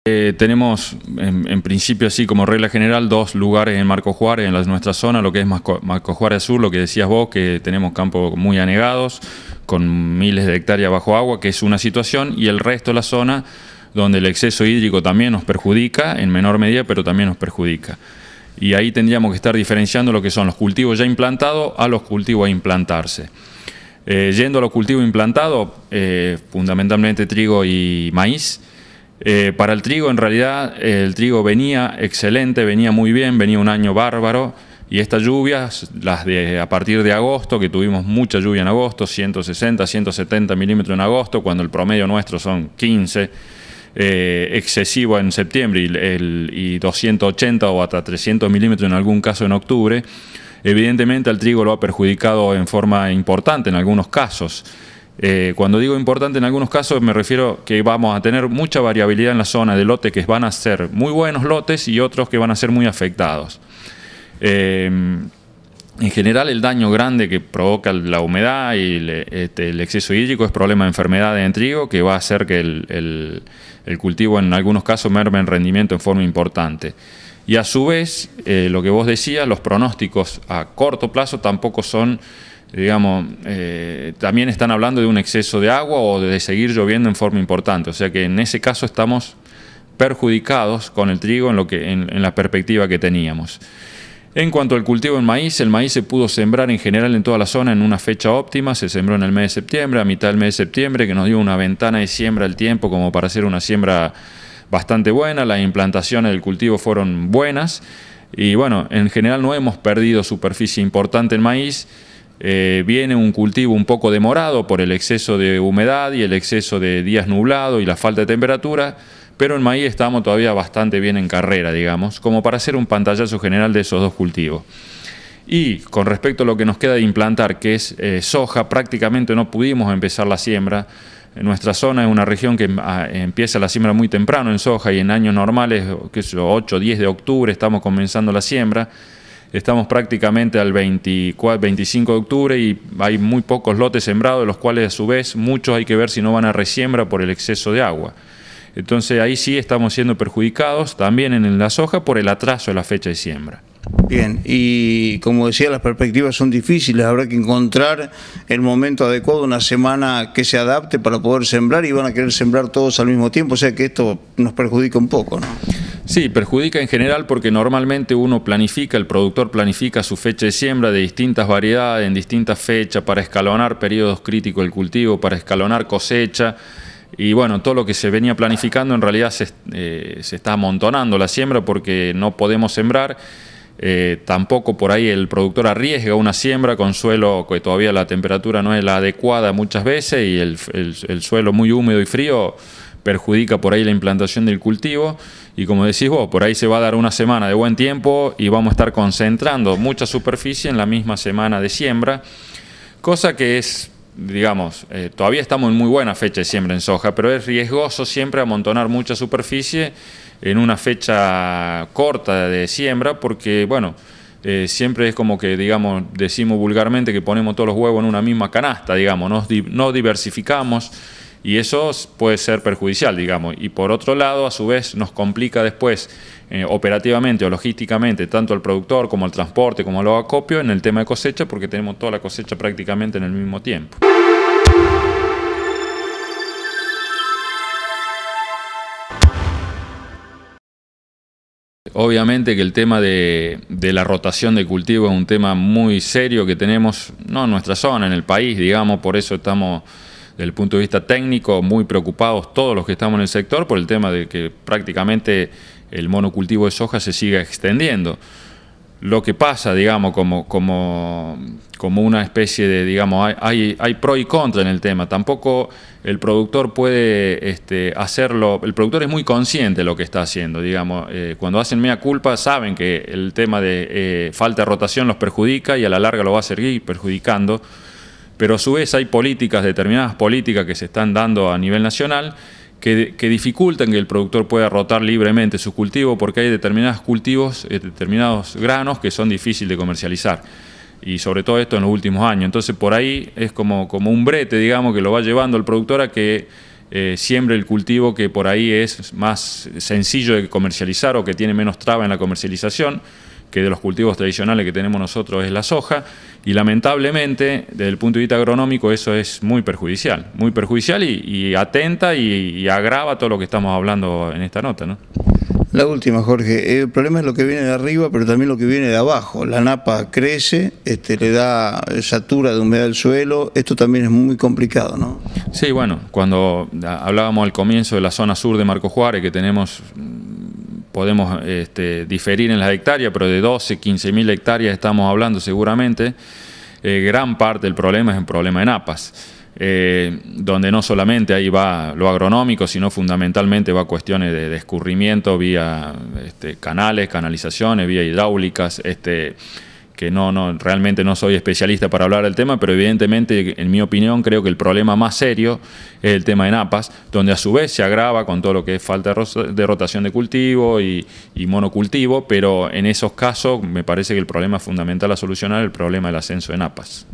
Tenemos en principio así como regla general dos lugares en Marcos Juárez, en nuestra zona, lo que es Marcos Juárez Sur, lo que decías vos, que tenemos campos muy anegados, con miles de hectáreas bajo agua, que es una situación, y el resto de la zona donde el exceso hídrico también nos perjudica, en menor medida, pero también nos perjudica. Y ahí tendríamos que estar diferenciando lo que son los cultivos ya implantados a los cultivos a implantarse. Yendo a los cultivos implantados, fundamentalmente trigo y maíz. Para el trigo, en realidad, el trigo venía excelente, venía muy bien, venía un año bárbaro, y estas lluvias, las de a partir de agosto, que tuvimos mucha lluvia en agosto, 160, 170 milímetros en agosto, cuando el promedio nuestro son 15, excesivo en septiembre y 280 o hasta 300 milímetros en algún caso en octubre, evidentemente al trigo lo ha perjudicado en forma importante en algunos casos. Cuando digo importante en algunos casos me refiero que vamos a tener mucha variabilidad en la zona de lotes que van a ser muy buenos lotes y otros que van a ser muy afectados. En general el daño grande que provoca la humedad y el exceso hídrico es problema de enfermedades en trigo que va a hacer que el cultivo en algunos casos merme en rendimiento en forma importante. Y a su vez, lo que vos decías, los pronósticos a corto plazo tampoco son, digamos, también están hablando de un exceso de agua o de seguir lloviendo en forma importante. O sea que en ese caso estamos perjudicados con el trigo en la perspectiva que teníamos. En cuanto al cultivo en maíz, el maíz se pudo sembrar en general en toda la zona en una fecha óptima. Se sembró en el mes de septiembre, a mitad del mes de septiembre, que nos dio una ventana de siembra al tiempo como para hacer una siembra bastante buena. Las implantaciones del cultivo fueron buenas y bueno, en general no hemos perdido superficie importante en maíz. Viene un cultivo un poco demorado por el exceso de humedad y el exceso de días nublados y la falta de temperatura, pero en maíz estamos todavía bastante bien en carrera, digamos, como para hacer un pantallazo general de esos dos cultivos. Y con respecto a lo que nos queda de implantar, que es soja, prácticamente no pudimos empezar la siembra. En nuestra zona es una región que empieza la siembra muy temprano en soja y en años normales, qué sé yo, 8 o 10 de octubre estamos comenzando la siembra. Estamos prácticamente al 25 de octubre y hay muy pocos lotes sembrados, de los cuales a su vez muchos hay que ver si no van a resiembra por el exceso de agua. Entonces ahí sí estamos siendo perjudicados también en la soja por el atraso de la fecha de siembra. Bien, y como decía, las perspectivas son difíciles, habrá que encontrar el momento adecuado, una semana que se adapte para poder sembrar y van a querer sembrar todos al mismo tiempo, o sea que esto nos perjudica un poco, ¿no? Sí, perjudica en general porque normalmente uno planifica, el productor planifica su fecha de siembra de distintas variedades, en distintas fechas, para escalonar periodos críticos del cultivo, para escalonar cosecha. Y bueno, todo lo que se venía planificando en realidad se está amontonando la siembra porque no podemos sembrar. Tampoco por ahí el productor arriesga una siembra con suelo que todavía la temperatura no es la adecuada muchas veces y el suelo muy húmedo y frío perjudica por ahí la implantación del cultivo. Y como decís vos, por ahí se va a dar una semana de buen tiempo y vamos a estar concentrando mucha superficie en la misma semana de siembra, cosa que es, digamos, todavía estamos en muy buena fecha de siembra en soja, pero es riesgoso siempre amontonar mucha superficie en una fecha corta de siembra porque, bueno, siempre es como que, digamos, decimos vulgarmente que ponemos todos los huevos en una misma canasta, digamos, no diversificamos y eso puede ser perjudicial, digamos. Y por otro lado, a su vez, nos complica después operativamente o logísticamente tanto al productor como al transporte como al acopio en el tema de cosecha porque tenemos toda la cosecha prácticamente en el mismo tiempo. Obviamente que el tema de la rotación de cultivo es un tema muy serio que tenemos, no en nuestra zona, en el país, digamos, por eso estamos, desde el punto de vista técnico, muy preocupados todos los que estamos en el sector por el tema de que prácticamente el monocultivo de soja se siga extendiendo. Lo que pasa, digamos, como una especie de, digamos, hay pro y contra en el tema. Tampoco el productor puede hacerlo, el productor es muy consciente de lo que está haciendo, digamos. Cuando hacen mea culpa saben que el tema de falta de rotación los perjudica y a la larga lo va a seguir perjudicando, pero a su vez hay políticas, determinadas políticas que se están dando a nivel nacional que dificultan que el productor pueda rotar libremente su cultivo porque hay determinados cultivos, determinados granos que son difíciles de comercializar. Y sobre todo esto en los últimos años. Entonces por ahí es como un brete, digamos, que lo va llevando el productor a que siembre el cultivo que por ahí es más sencillo de comercializar o que tiene menos traba en la comercialización, que de los cultivos tradicionales que tenemos nosotros es la soja, y lamentablemente desde el punto de vista agronómico eso es muy perjudicial y atenta y agrava todo lo que estamos hablando en esta nota, ¿no? La última, Jorge, el problema es lo que viene de arriba, pero también lo que viene de abajo. La napa crece, le da satura de humedad el suelo, esto también es muy complicado, ¿no? Sí, bueno, cuando hablábamos al comienzo de la zona sur de Marcos Juárez, que podemos diferir en las hectáreas, pero de 12, 15.000 hectáreas estamos hablando seguramente. Gran parte del problema es un problema de napas, donde no solamente ahí va lo agronómico, sino fundamentalmente va cuestiones de escurrimiento vía canales, canalizaciones, vía hidráulicas, que realmente no soy especialista para hablar del tema, pero evidentemente, en mi opinión, creo que el problema más serio es el tema de napas, donde a su vez se agrava con todo lo que es falta de rotación de cultivo y monocultivo, pero en esos casos me parece que el problema fundamental a solucionar es el problema del ascenso de napas.